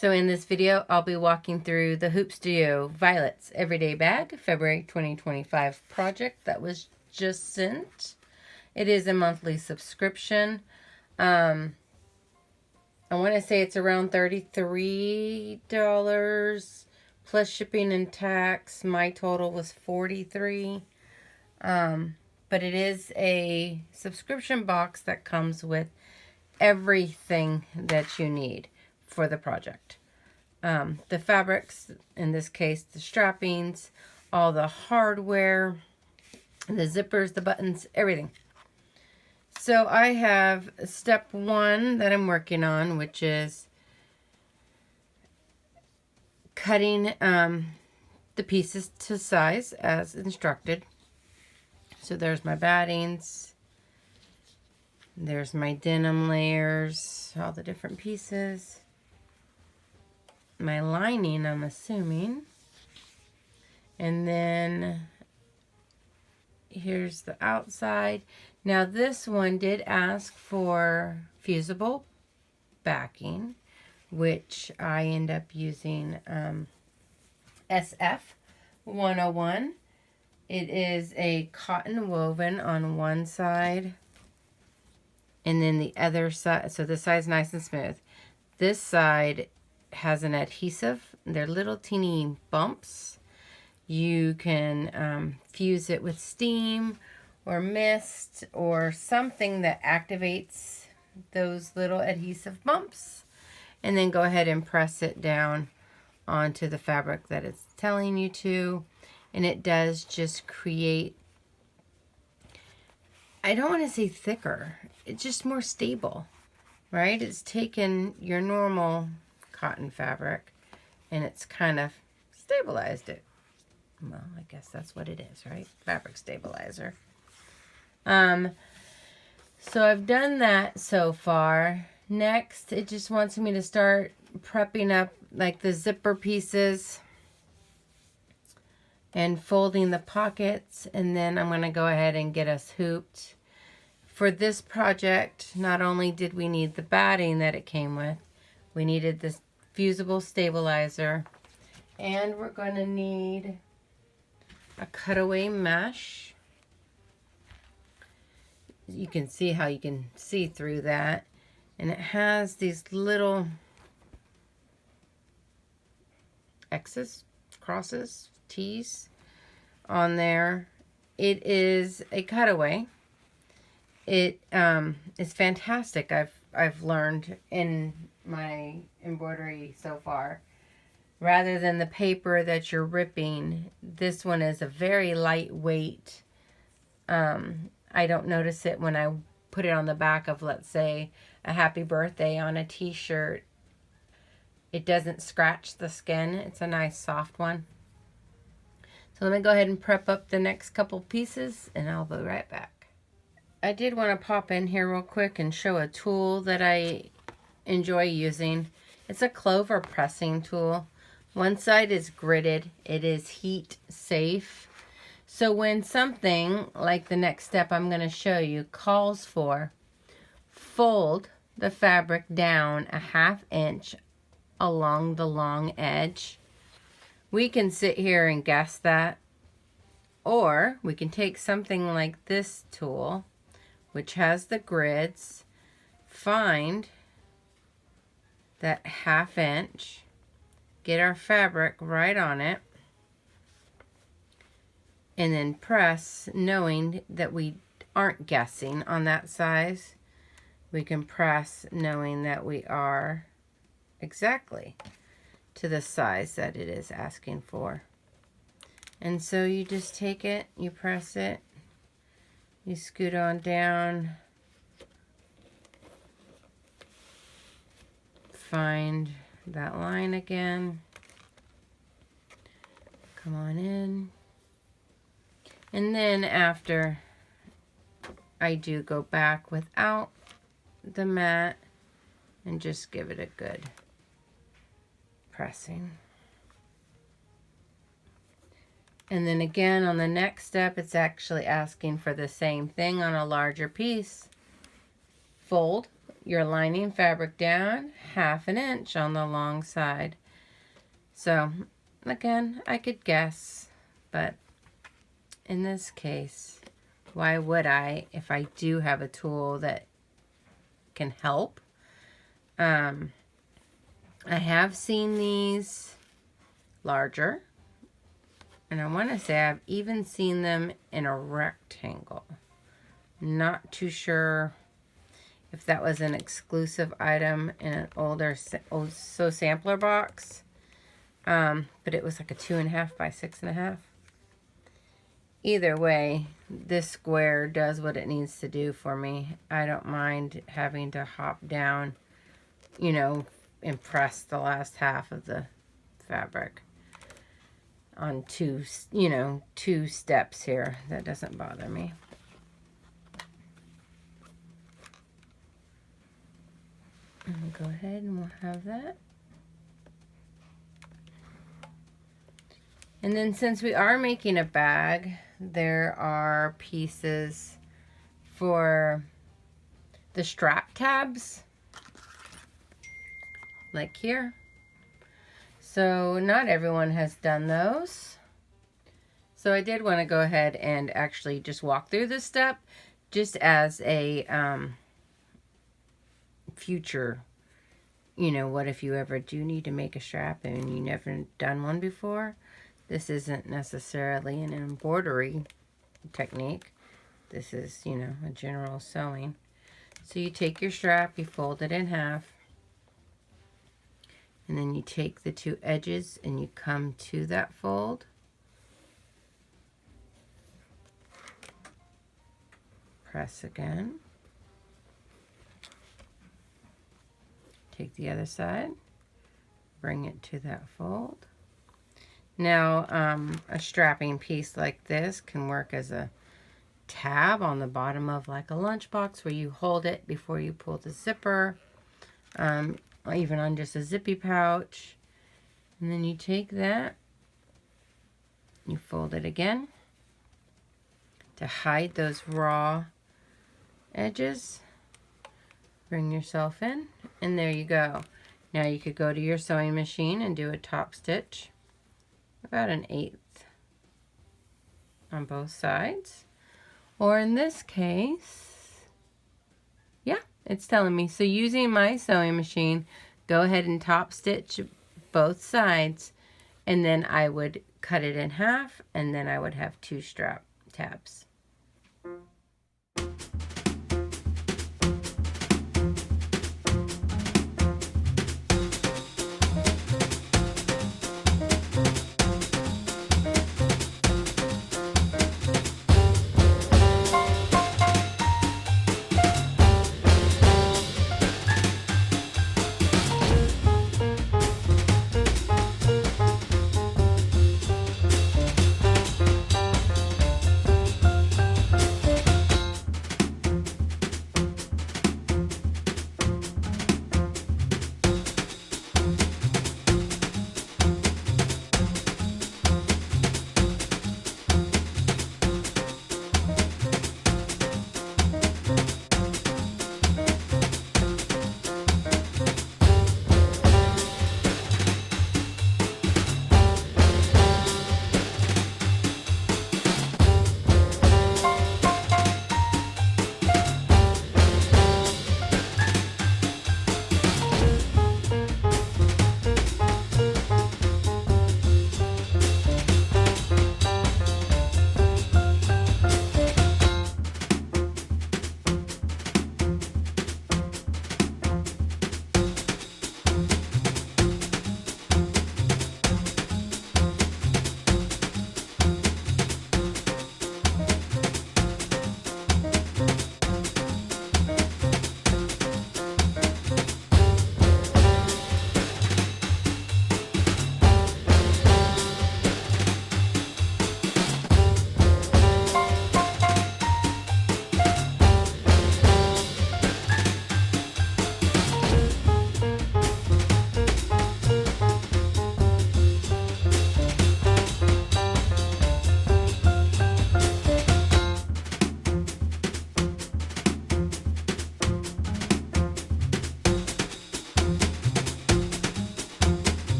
So in this video, I'll be walking through the Hoop Studio Violets Everyday Bag February 2025 project that was just sent. It is a monthly subscription. I want to say it's around $33 plus shipping and tax. My total was $43. But it is a subscription box that comes with everything that you need for the project. The fabrics, in this case, the strappings, all the hardware, the zippers, the buttons, everything. So I have step 1 that I'm working on, which is cutting the pieces to size as instructed. So there's my battings, there's my denim layers, all the different pieces, my lining, I'm assuming, and then here's the outside. Now this one did ask for fusible backing, which I end up using SF 101. It is a cotton woven on one side, and then the other side, so this side's nice and smooth. This side has an adhesive. They're little teeny bumps. You can fuse it with steam or mist or something that activates those little adhesive bumps, and then go ahead and press it down onto the fabric that it's telling you to. And it does just create, I don't want to say thicker, it's just more stable, right? It's taken your normal cotton fabric and it's kind of stabilized it. Well, I guess that's what it is, right? Fabric stabilizer. So I've done that so far. Next, it just wants me to start prepping up like the zipper pieces and folding the pockets, and then I'm going to go ahead and get us hooped. For this project, not only did we need the batting that it came with, we needed this fusible stabilizer, and we're going to need a cutaway mesh. You can see how you can see through that, and it has these little X's, crosses, T's on there. It is a cutaway. It is fantastic. I've learned in my embroidery so far. Rather than the paper that you're ripping, this one is a very lightweight. I don't notice it when I put it on the back of, let's say, a happy birthday on a t-shirt. It doesn't scratch the skin. It's a nice soft one. So let me go ahead and prep up the next couple pieces and I'll be right back. I did want to pop in here real quick and show a tool that I enjoy using. It's a clover pressing tool. One side is gridded. It is heat safe. So when something like the next step I'm going to show you calls for, fold the fabric down a 1/2 inch along the long edge. We can sit here and guess that, or we can take something like this tool, which has the grids, find that 1/2 inch, get our fabric right on it, and then press, knowing that we aren't guessing on that size. We can press knowing that we are exactly to the size that it is asking for. And so you just take it, you press it, you scoot on down, find that line again, come on in, and then after I do go back without the mat and just give it a good pressing. And then again on the next step, it's actually asking for the same thing on a larger piece. Fold your lining fabric down 1/2 inch on the long side. So again, I could guess, but in this case, why would I if I do have a tool that can help? I have seen these larger, and I want to say I've even seen them in a rectangle. Not too sure if that was an exclusive item in an older So sampler box, but it was like a 2.5 by 6.5. Either way, this square does what it needs to do for me. I don't mind having to hop down, you know, and press the last half of the fabric on two steps here. That doesn't bother me. And go ahead and we'll have that. And then since we are making a bag, there are pieces for the strap tabs, like here. So not everyone has done those. So I did want to go ahead and actually just walk through this step just as a future, you know, what if you ever do need to make a strap and you never done one before? This isn't necessarily an embroidery technique. This is, you know, a general sewing. So you take your strap, you fold it in half, and then you take the two edges and you come to that fold. Press again. Take the other side, bring it to that fold. Now, a strapping piece like this can work as a tab on the bottom of like a lunchbox where you hold it before you pull the zipper, or even on just a zippy pouch. And then you take that, you fold it again to hide those raw edges. Bring yourself in, and there you go. Now you could go to your sewing machine and do a top stitch, about 1/8 on both sides. Or in this case, yeah, it's telling me. So using my sewing machine, go ahead and top stitch both sides, and then I would cut it in half, and then I would have 2 strap tabs.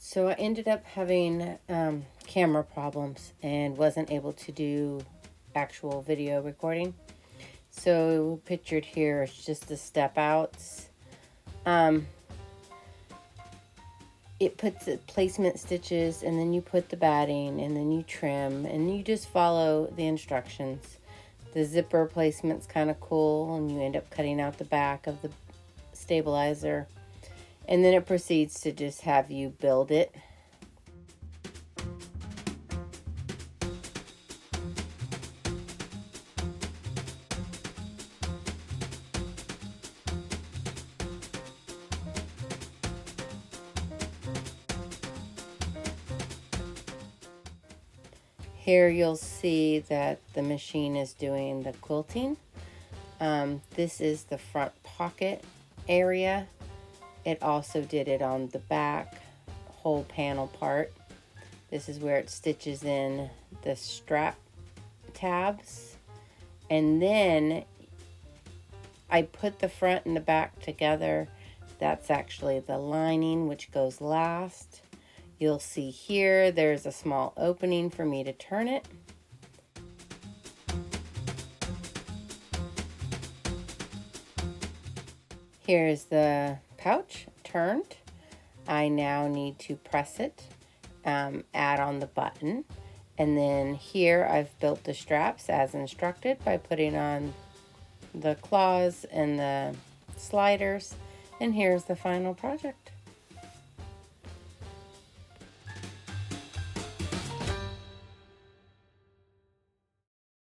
So I ended up having camera problems and wasn't able to do actual video recording. So pictured here is just the step outs. It puts the placement stitches, and then you put the batting, and then you trim, and you just follow the instructions. The zipper placement's kind of cool, and you end up cutting out the back of the stabilizer. And then it proceeds to just have you build it. Here you'll see that the machine is doing the quilting. This is the front pocket area. It also did it on the back whole panel part. This is where it stitches in the strap tabs. And then I put the front and the back together. That's actually the lining, which goes last. You'll see here, there's a small opening for me to turn it. Here's the pouch turned. I now need to press it, add on the button. And then here I've built the straps as instructed by putting on the claws and the sliders. And here's the final project.